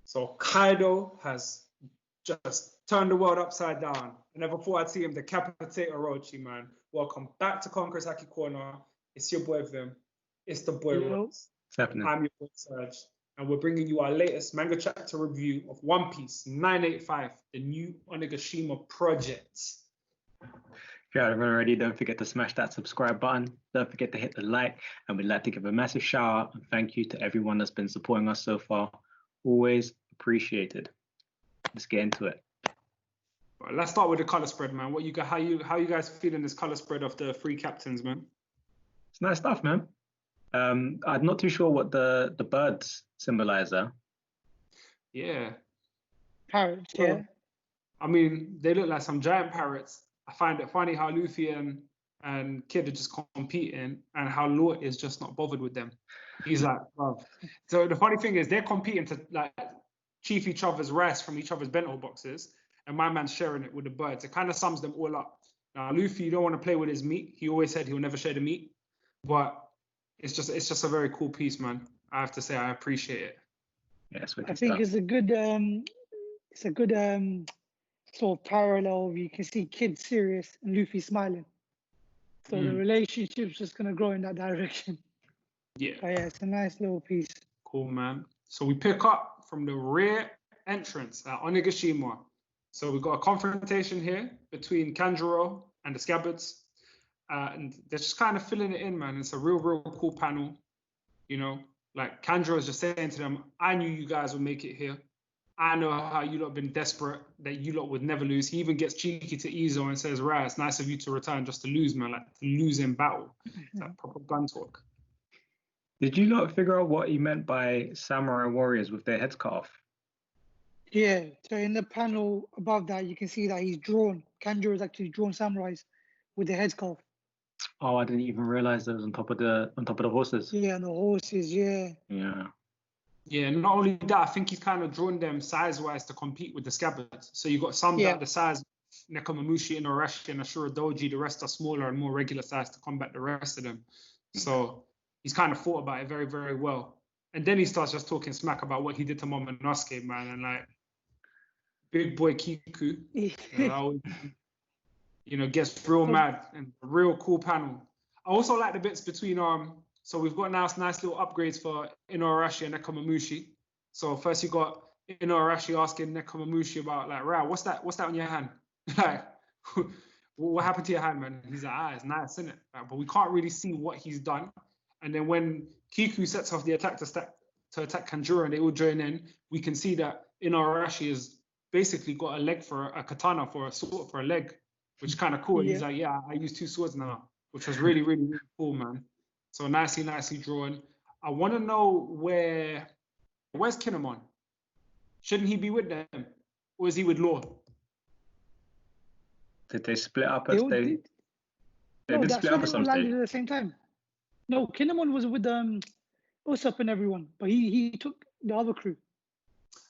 So Kaido has just turned the world upside down. I never thought I'd see him decapitate Orochi, man. Welcome back to Conqueror's Haki Corner. It's your boy Vim. It's the boy Ross. I'm your boy Serge. And we're bringing you our latest manga chapter review of One Piece 985, the new Onigashima project. If you haven't already, don't forget to smash that subscribe button. Don't forget to hit the like. And we'd like to give a massive shout out and thank you to everyone that's been supporting us so far. Always appreciated. Let's get into it. Right, let's start with the color spread, man. What you got? How you guys feeling this color spread of the three captains, man? It's nice stuff, man. I'm not too sure what the birds symbolize there. Yeah. Parrots, yeah. I mean, they look like some giant parrots. I find it funny how Luffy and Kid are just competing and how Lord is just not bothered with them. He's like, wow. So the funny thing is they're competing to like chief each other's rice from each other's bento boxes, and my man's sharing it with the birds. It kind of sums them all up. Now, Luffy, you don't want to play with his meat. He always said he'll never share the meat, but it's just a very cool piece, man. I have to say I appreciate it. Yes, I think it's a good sort of parallel. You can see Kid serious and Luffy smiling. So the relationship's just gonna grow in that direction. Yeah. But yeah, it's a nice little piece. Cool, man. So we pick up from the rear entrance at Onigashima. So we've got a confrontation here between Kanjuro and the Scabbards. And they're just kind of filling it in, man. It's a real cool panel. You know, like Kanjuro is just saying to them, I knew you guys would make it here. I know how you lot have been desperate, that you lot would never lose. He even gets cheeky to Izo and says, right, it's nice of you to return just to lose, man, like to lose in battle. That proper gun talk. Did you not figure out what he meant by samurai warriors with their heads cut off? Yeah, so in the panel above that, you can see that he's drawn. Kanjuro has actually drawn samurais with their heads cut off. Oh, I didn't even realize that was on top of the horses. Yeah, and the horses, yeah. Yeah. Yeah, not only that, I think he's kind of drawn them size-wise to compete with the Scabbards. So you've got some that are the size of Nekomamushi, Inaurashi, and Ashura Doji. The rest are smaller and more regular size to combat the rest of them. So he's kind of thought about it very, very well. And then he starts just talking smack about what he did to Momonosuke, man, and like big boy Kiku, gets real mad and a real cool panel. I also like the bits between so we've got now nice little upgrades for Inaurashi and Nekomamushi. So first you got Inaurashi asking Nekomamushi about like, Ra, what's that on your hand? Like, what happened to your hand, man? He's like, it's nice, isn't it? Like, but we can't really see what he's done. And then when Kiku sets off the attack to attack Kanjuro and they all join in, we can see that Inaurashi has basically got a leg for a katana for a sword for a leg, which is kind of cool. Yeah. He's like, yeah, I use two swords now, which was really, really, really cool, man. So nicely drawn. I want to know where's Kinemon? Shouldn't he be with them? Or is he with Law? Did they split up as they did split up at some stage? At the same time. No, Kinemon was with Usopp and everyone, but he took the other crew.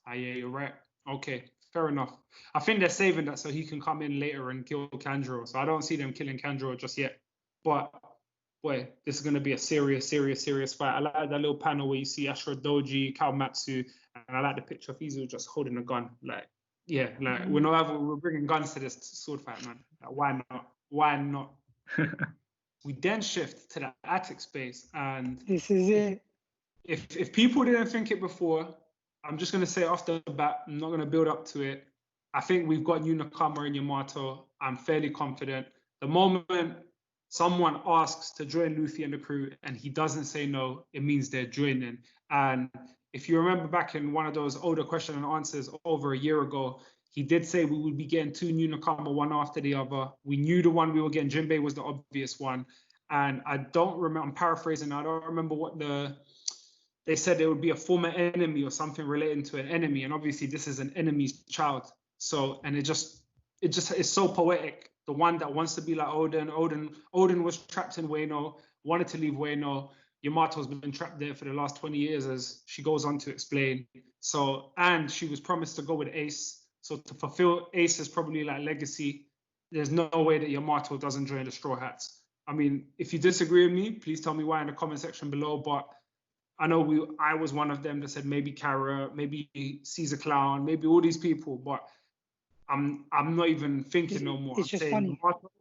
Yeah, you're right. Okay, fair enough. I think they're saving that so he can come in later and kill Kanjuro. So I don't see them killing Kanjuro just yet. But boy, this is going to be a serious fight. I like that little panel where you see Ashura Doji, Kawamatsu, and I like the picture of Izuku just holding a gun. Like, yeah, like we're bringing guns to this sword fight, man. Like, why not? We then shift to the attic space, and this is it. If people didn't think it before, I'm just going to say off the bat, I'm not going to build up to it. I think we've got new Nakama and Yamato. I'm fairly confident. The moment someone asks to join Luffy and the crew and he doesn't say no, it means they're joining. And if you remember back in one of those older question and answers over a year ago, he did say we would be getting two new Nakama, one after the other. We knew the one we were getting, Jinbei was the obvious one. And I don't remember, I'm paraphrasing, I don't remember what they said it would be a former enemy or something relating to an enemy. And obviously this is an enemy's child. So, and it just is so poetic. The one that wants to be like Odin was trapped in Wano, wanted to leave Wano. Yamato's been trapped there for the last 20 years, as she goes on to explain. So, and she was promised to go with Ace. So to fulfill Ace's probably like legacy, there's no way that Yamato doesn't join the Straw Hats. I mean, if you disagree with me, please tell me why in the comment section below. But I know I was one of them that said maybe Kara, maybe Caesar Clown, maybe all these people, but I'm not even thinking no more. It's I'm just saying funny. Yamato,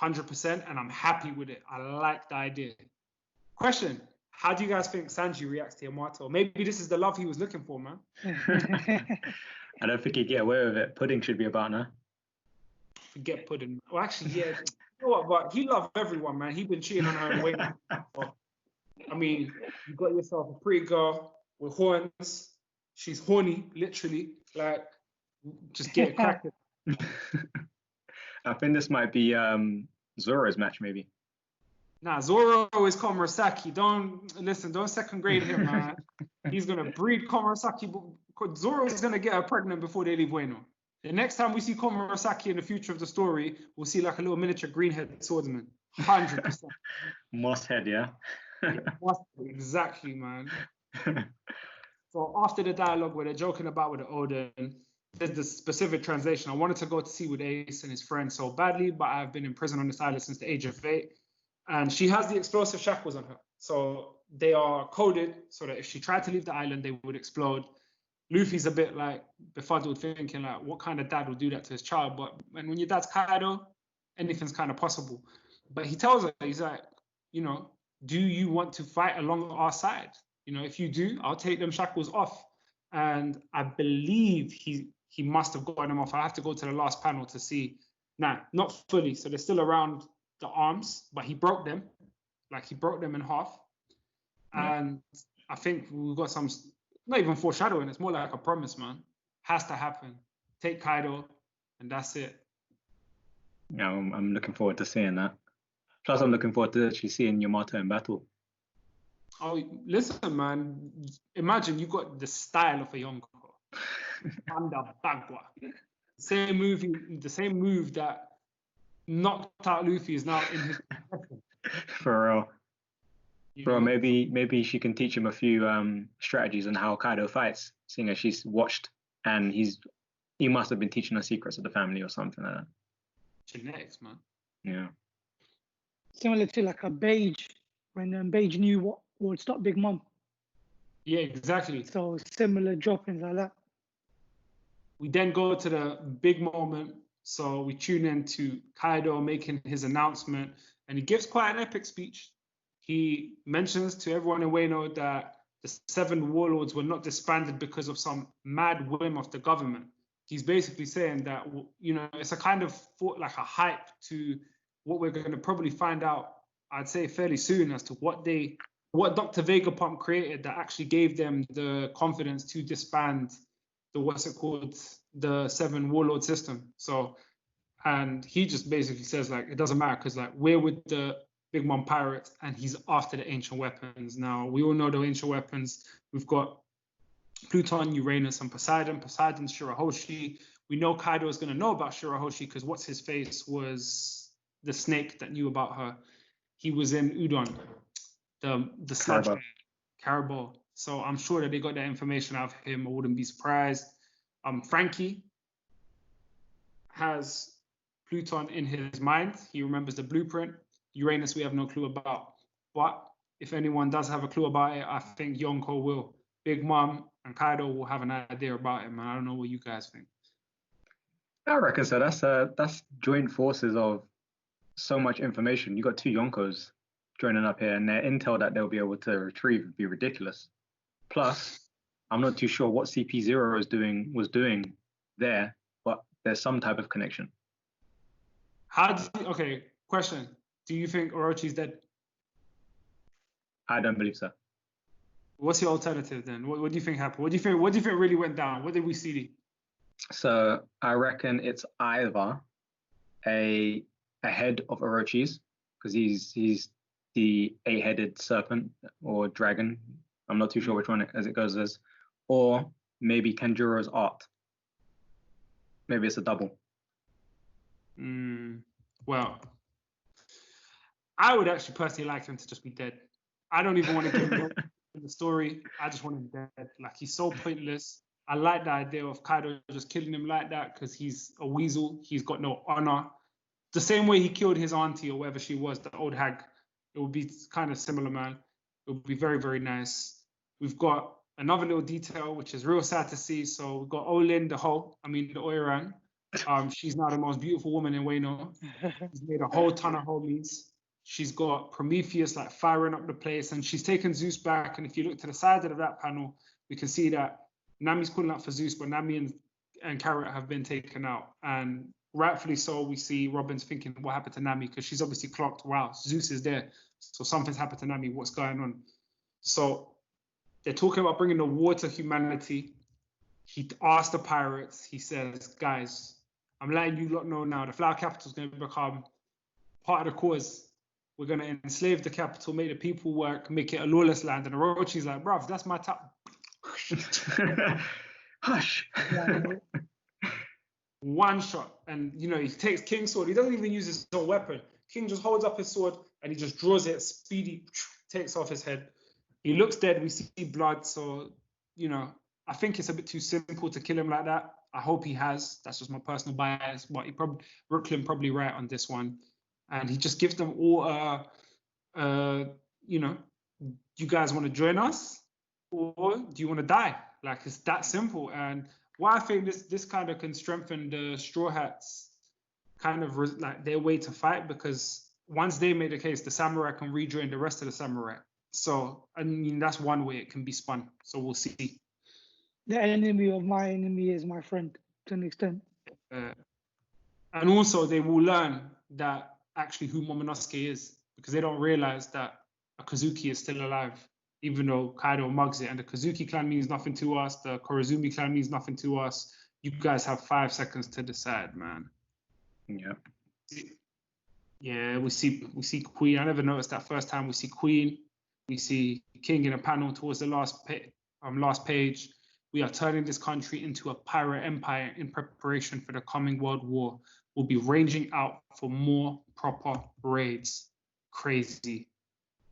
100%, and I'm happy with it. I like the idea. Question: how do you guys think Sanji reacts to Yamato? Maybe this is the love he was looking for, man. I don't think he'd get away with it. Pudding should be about now. Forget Pudding. Well, actually, yeah. You know what? But he loved everyone, man. He's been cheating on her and waiting. I mean, you got yourself a pretty girl with horns. She's horny, literally. Like, just get it cracking. I think this might be Zoro's match, maybe. Nah, Zoro is Komurasaki. Don't second grade him, man. He's gonna breed Komurasaki. Zoro is gonna get her pregnant before they leave Wano. The next time we see Komurasaki in the future of the story, we'll see like a little miniature green-headed swordsman. 100%. Moss head, yeah? Exactly, man. So after the dialogue where they're joking about with the Odin, there's the specific translation. I wanted to go to sea with Ace and his friends so badly, but I've been in prison on this island since the age of 8. And she has the explosive shackles on her. So they are coded so that if she tried to leave the island, they would explode. Luffy's a bit like befuddled, thinking like, what kind of dad would do that to his child? But when your dad's Kaido, anything's kind of possible. But he tells her, he's like, do you want to fight along our side? If you do, I'll take them shackles off. And I believe he must have gotten them off. I have to go to the last panel to see. Nah, not fully. So they're still around the arms, but he broke them. Like, he broke them in half. Yeah. And I think we've got some, not even foreshadowing, it's more like a promise, man. Has to happen. Take Kaido, and that's it. Yeah, I'm looking forward to seeing that. Plus, I'm looking forward to actually seeing Yamato in battle. Oh, listen, man. Imagine you got the style of a Yonko. Under Bagua. The same move that knocked out Luffy is now in his possession. For real. Bro, maybe she can teach him a few strategies on how Kaido fights, seeing as she's watched and he must have been teaching her secrets of the family or something like that. Genetics, man. Yeah. Similar to like a Beige, when Beige knew what would stop Big Mom. Yeah, exactly. So similar droppings like that. We then go to the big moment. So we tune in to Kaido making his announcement, and he gives quite an epic speech. He mentions to everyone in Wano that the 7 warlords were not disbanded because of some mad whim of the government. He's basically saying that, it's a kind of like a hype to what we're going to probably find out, I'd say fairly soon, as to what Dr. Vegapunk created that actually gave them the confidence to disband the 7 warlord system. So, and he just basically says, like, it doesn't matter because, like, we're with the Big Mom pirates and he's after the ancient weapons. Now, we all know the ancient weapons. We've got Pluton, Uranus, and Poseidon. Poseidon's Shirahoshi. We know Kaido is going to know about Shirahoshi because what's his face was the snake that knew about her. He was in Udon, the sludge Carabao. So I'm sure that they got that information out of him. I wouldn't be surprised. Frankie has Pluton in his mind. He remembers the blueprint. Uranus we have no clue about. But if anyone does have a clue about it, I think Yonko will. Big Mom and Kaido will have an idea about it, man. I don't know what you guys think. I reckon so. That's joint forces of so much information. You got 2 Yonkos joining up here, and their intel that they'll be able to retrieve would be ridiculous. Plus, I'm not too sure what CP0 was doing there, but there's some type of connection. Okay, question. Do you think Orochi's dead? I don't believe so. What's your alternative then? What do you think happened? What do you think really went down? What did we see? So I reckon it's either a head of Orochi's, because he's the 8-headed serpent or dragon. I'm not too sure which one as it goes as, or maybe Kanjuro's art. Maybe it's a double. Well, I would actually personally like him to just be dead. I don't even want to give him the story. I just want him dead. Like, he's so pointless. I like the idea of Kaido just killing him like that because he's a weasel. He's got no honor. The same way he killed his auntie or whatever she was, the old hag. It would be kind of similar, man. It would be very, very nice. we've got another little detail, which is real sad to see. So we've got Olin, the Oiran. She's now the most beautiful woman in Wano. She's made a whole ton of homies. She's got Prometheus like firing up the place, and she's taken Zeus back. And if you look to the side of that panel, we can see that Nami's calling out for Zeus, but Nami and Carrot have been taken out. And rightfully so, we see Robin's thinking, what happened to Nami? Because she's obviously clocked, wow, Zeus is there. So something's happened to Nami, what's going on? So they're talking about bringing the war to humanity. He asked the pirates, he says, guys, I'm letting you lot know now, the flower capital is going to become part of the cause. We're going to enslave the capital, make the people work, make it a lawless land. And Orochi's like, bruv, that's my top. Hush. One shot. And, you know, he takes King's sword. He doesn't even use his own weapon. King just holds up his sword and he just draws it, speedy, takes off his head. He looks dead. We see blood. So, you know, I think it's a bit too simple to kill him like that. I hope he has. That's just my personal bias. But Brooklyn probably right on this one. And he just gives them all, you know, do you guys want to join us? Or do you want to die? Like, it's that simple. And why I think this kind of can strengthen the Straw Hats kind of like their way to fight, because once they make the case, the samurai can rejoin the rest of the samurai. So, I mean, that's one way it can be spun. So we'll see. The enemy of my enemy is my friend, to an extent. And also, they will learn that actually who Momonosuke is, because they don't realize that Akazuki is still alive, even though Kaido mugs it. And the Kazuki clan means nothing to us. The Korizumi clan means nothing to us. You guys have 5 seconds to decide, man. Yeah. Yeah, we see Queen. I never noticed that first time. We see Queen. We see King in a panel towards the last page. We are turning this country into a pirate empire in preparation for the coming world war. We'll be ranging out for more proper raids. Crazy.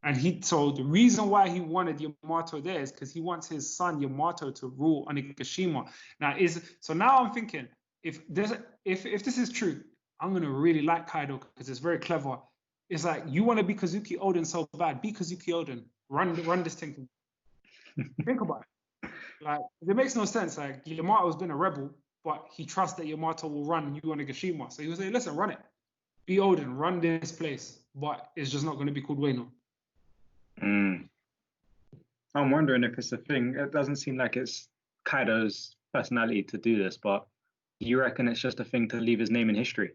And so the reason why he wanted Yamato there is because he wants his son Yamato to rule Onigashima. Now I'm thinking, if this is true, I'm gonna really like Kaido because it's very clever. It's like, you want to be Kazuki Oden so bad, be Kazuki Oden. Run this thing. Think about it. Like, it makes no sense. Like, Yamato's been a rebel, but he trusts that Yamato will run Onigashima. So he will say, listen, run it. Be Oden, run this place. But it's just not going to be called Wano. I'm wondering if it's a thing. It doesn't seem like it's Kaido's personality to do this, but you reckon it's just a thing to leave his name in history?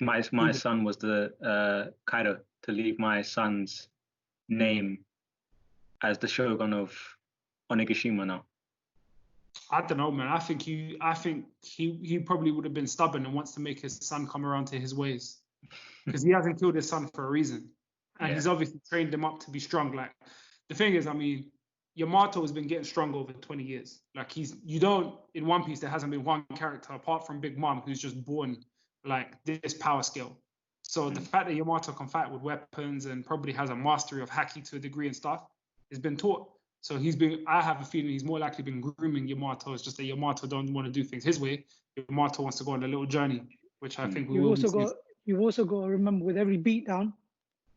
My son was the Kaido, to leave my son's name as the Shogun of Onigashima now. I don't know, man. I think he probably would have been stubborn and wants to make his son come around to his ways, because he hasn't killed his son for a reason, and he's obviously trained him up to be strong. Like, the thing is, I mean, Yamato has been getting stronger over 20 years. Like, in One Piece, there hasn't been one character apart from Big Mom who's just born like this power scale. So the fact that Yamato can fight with weapons and probably has a mastery of Haki to a degree and stuff has been taught. So I have a feeling he's more likely been grooming Yamato. It's just that Yamato don't want to do things his way. Yamato wants to go on a little journey, which I think you've also got to remember, with every beatdown,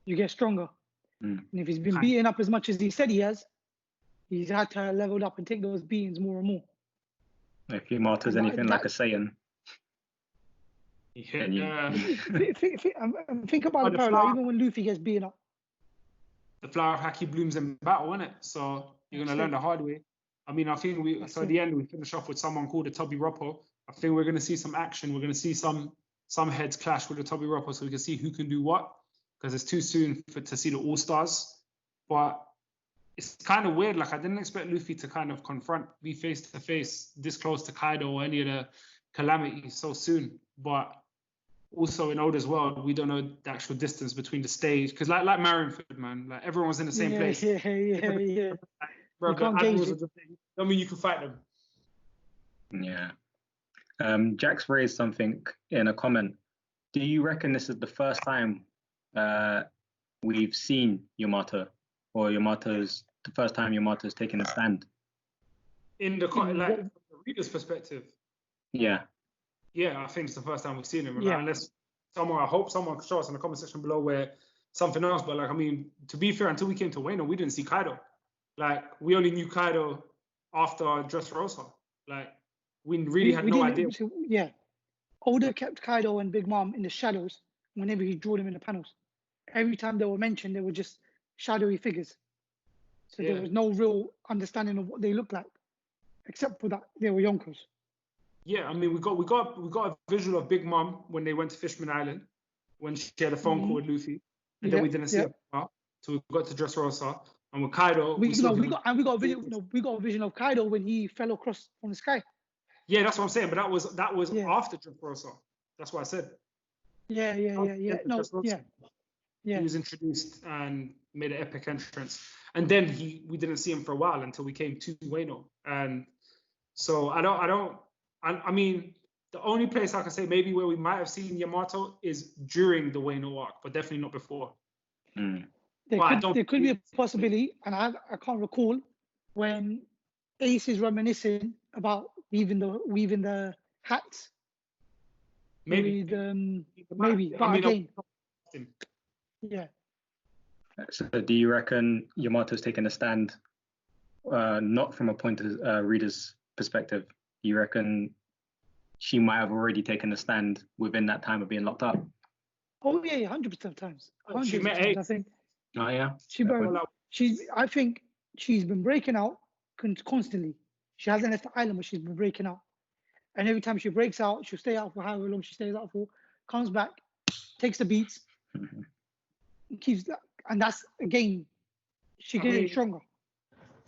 you get stronger. And if he's been beaten up as much as he said he has, he's had to level up and take those beatings more and more. If Yamato's anything like a Saiyan. Yeah. Think about the parallel, even when Luffy gets beaten up. The flower of Haki blooms in battle, isn't it? So you're going to learn the hard way. I mean, I think at the end, we finish off with someone called the Toby Roppo. I think we're going to see some action. We're going to see some heads clash with the Toby Roppo, so we can see who can do what, because it's too soon to see the All-Stars. But it's kind of weird. Like, I didn't expect Luffy to kind of be face-to-face this close to Kaido or any of the calamities so soon. But also in Oda's world, we don't know the actual distance between the stage, because like Marineford, man, like everyone's in the same place. Yeah. Bro, don't mean you can fight them. Yeah. Jax raised something in a comment. Do you reckon this is the first time we've seen Yamato, or the first time Yamato's taken a stand? In the from the reader's perspective. Yeah. Yeah, I think it's the first time we've seen him. Yeah. Unless I hope someone can show us in the comment section below where something else. But like, I mean, to be fair, until we came to Wano, we didn't see Kaido. Like, we only knew Kaido after Dressrosa. Like, we really had no idea. Yeah. Oda kept Kaido and Big Mom in the shadows whenever he drew them in the panels. Every time they were mentioned, they were just shadowy figures. So there was no real understanding of what they looked like, except for that they were Yonkers. Yeah, I mean, we got a visual of Big Mom when they went to Fishman Island, when she had a phone call with Luffy, and then we didn't see her until we got to Dressrosa. And with Kaido, we got a vision of Kaido when he fell across from the sky. Yeah, that's what I'm saying. But that was after Dressrosa. That's what I said. Yeah. He was introduced and made an epic entrance, and then we didn't see him for a while until we came to Wano. And so I mean, the only place I can say maybe where we might have seen Yamato is during the Wano arc, but definitely not before. There could be a possibility, and I can't recall when Ace is reminiscing about weaving the hats. Maybe, but I mean, again, yeah. So do you reckon Yamato's taking a stand, not from a point of reader's perspective? Do you reckon she might have already taken a stand within that time of being locked up? Oh yeah, 100% of times. 100% met times, I think. Oh yeah. I think she's been breaking out constantly. She hasn't left the island, but she's been breaking out. And every time she breaks out, she'll stay out for however long she stays out for, comes back, takes the beats, keeps that, and that's again, she getting stronger.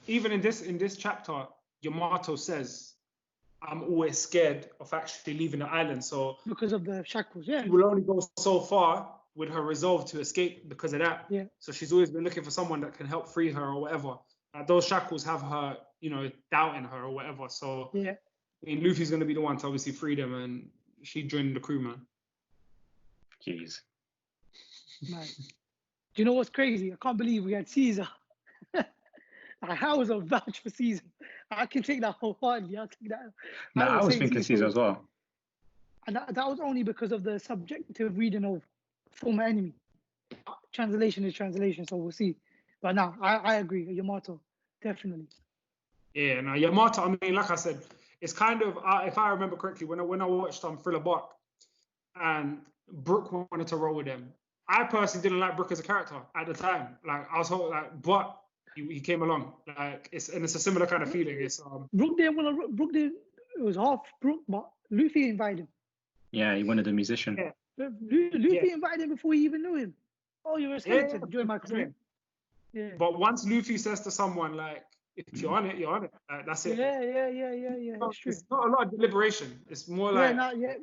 Even in this chapter, Yamato says, "I'm always scared of actually leaving the island." So because of the shackles, she will only go so far with her resolve to escape because of that. Yeah. So she's always been looking for someone that can help free her or whatever. Those shackles have her, doubting her or whatever. So yeah. I mean, Luffy's going to be the one to obviously free them, and she joined the crew, man. Jeez. Man. Do you know what's crazy? I can't believe we had Caesar. I was a vouch for Caesar. I can take that wholeheartedly. I'll take that. No, I was thinking Caesar as well. And that was only because of the subjective reading of former enemy. Translation is translation, so we'll see. But no, I agree. Yamato, definitely. Yeah, no, Yamato, I mean, like I said, it's kind of, if I remember correctly, when I watched Thriller Bark and Brooke wanted to roll with them, I personally didn't like Brooke as a character at the time. Like, I was like, but he came along. Like, it's a similar kind of feeling. It's Brooke didn't, it was half Brooke, but Luffy invited him. Yeah, he wanted a musician. Yeah. Luffy invited him before he even knew him. Oh, you're a skeleton. Join my crew. Yeah. But once Luffy says to someone, like, if you're on it, you're on it. Like, that's it. Yeah. It's true. It's not a lot of deliberation. It's more like...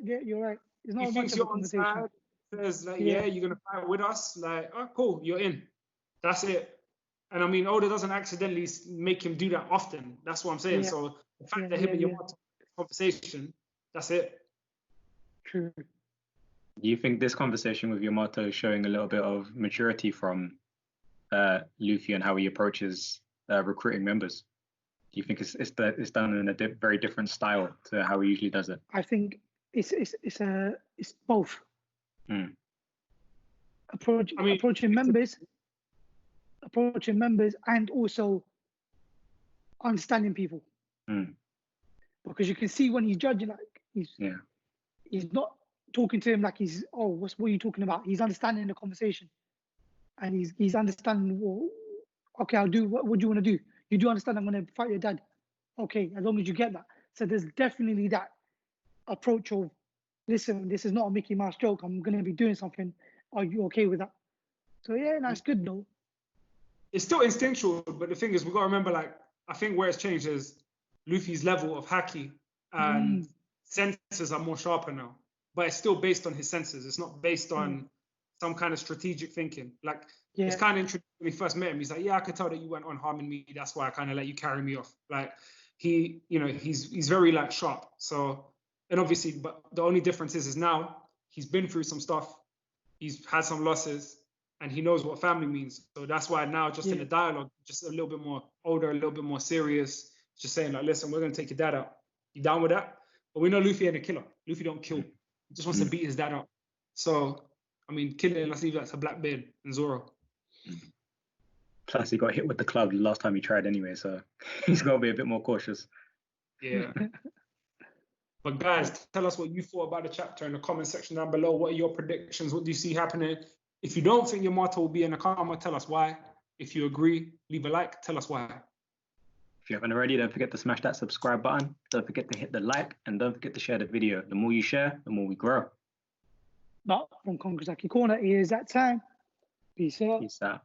Yeah, you're right. It's not he thinks you're on side, says, like, you're going to fight with us. Like, oh, cool, you're in. That's it. And I mean, Oda doesn't accidentally make him do that often. That's what I'm saying. Yeah. So the fact that him and Yamato conversation, that's it. True. Do you think this conversation with Yamato is showing a little bit of maturity from Luffy and how he approaches recruiting members? Do you think it's done in a very different style to how he usually does it? I think it's both. Approaching members and also understanding people. Because you can see when he's judging, like he's not talking to him like he's, oh, what are you talking about? He's understanding the conversation, and he's understanding. Well, okay, I'll do. What do you want to do? You do understand I'm going to fight your dad. Okay, as long as you get that. So there's definitely that approach of, listen, this is not a Mickey Mouse joke. I'm going to be doing something. Are you okay with that? So yeah, that's good though. It's still instinctual, but the thing is, we got to remember, like, I think where it's changed is Luffy's level of Haki and senses are more sharper now. But it's still based on his senses. It's not based on some kind of strategic thinking. Like, it's kind of interesting when he first met him. He's like, yeah, I could tell that you went on harming me. That's why I kind of let you carry me off. Like, he's very, like, sharp. So, and obviously, but the only difference is now he's been through some stuff. He's had some losses, and he knows what family means. So that's why now, just in the dialogue, just a little bit more older, a little bit more serious, just saying, like, listen, we're going to take your dad out. You down with that? But we know Luffy ain't a killer. Luffy don't kill. He just wants to beat his dad up. So, I mean, killing, let's leave that to Blackbeard and Zoro. Plus, he got hit with the club the last time he tried anyway, so he's got to be a bit more cautious. Yeah. But guys, tell us what you thought about the chapter in the comment section down below. What are your predictions? What do you see happening? If you don't think Yamato will be in Nakama, tell us why. If you agree, leave a like. Tell us why. If you haven't already, don't forget to smash that subscribe button. Don't forget to hit the like, and don't forget to share the video. The more you share, the more we grow. But from Kongrasaki Corner, it is that time. Peace out. Peace out.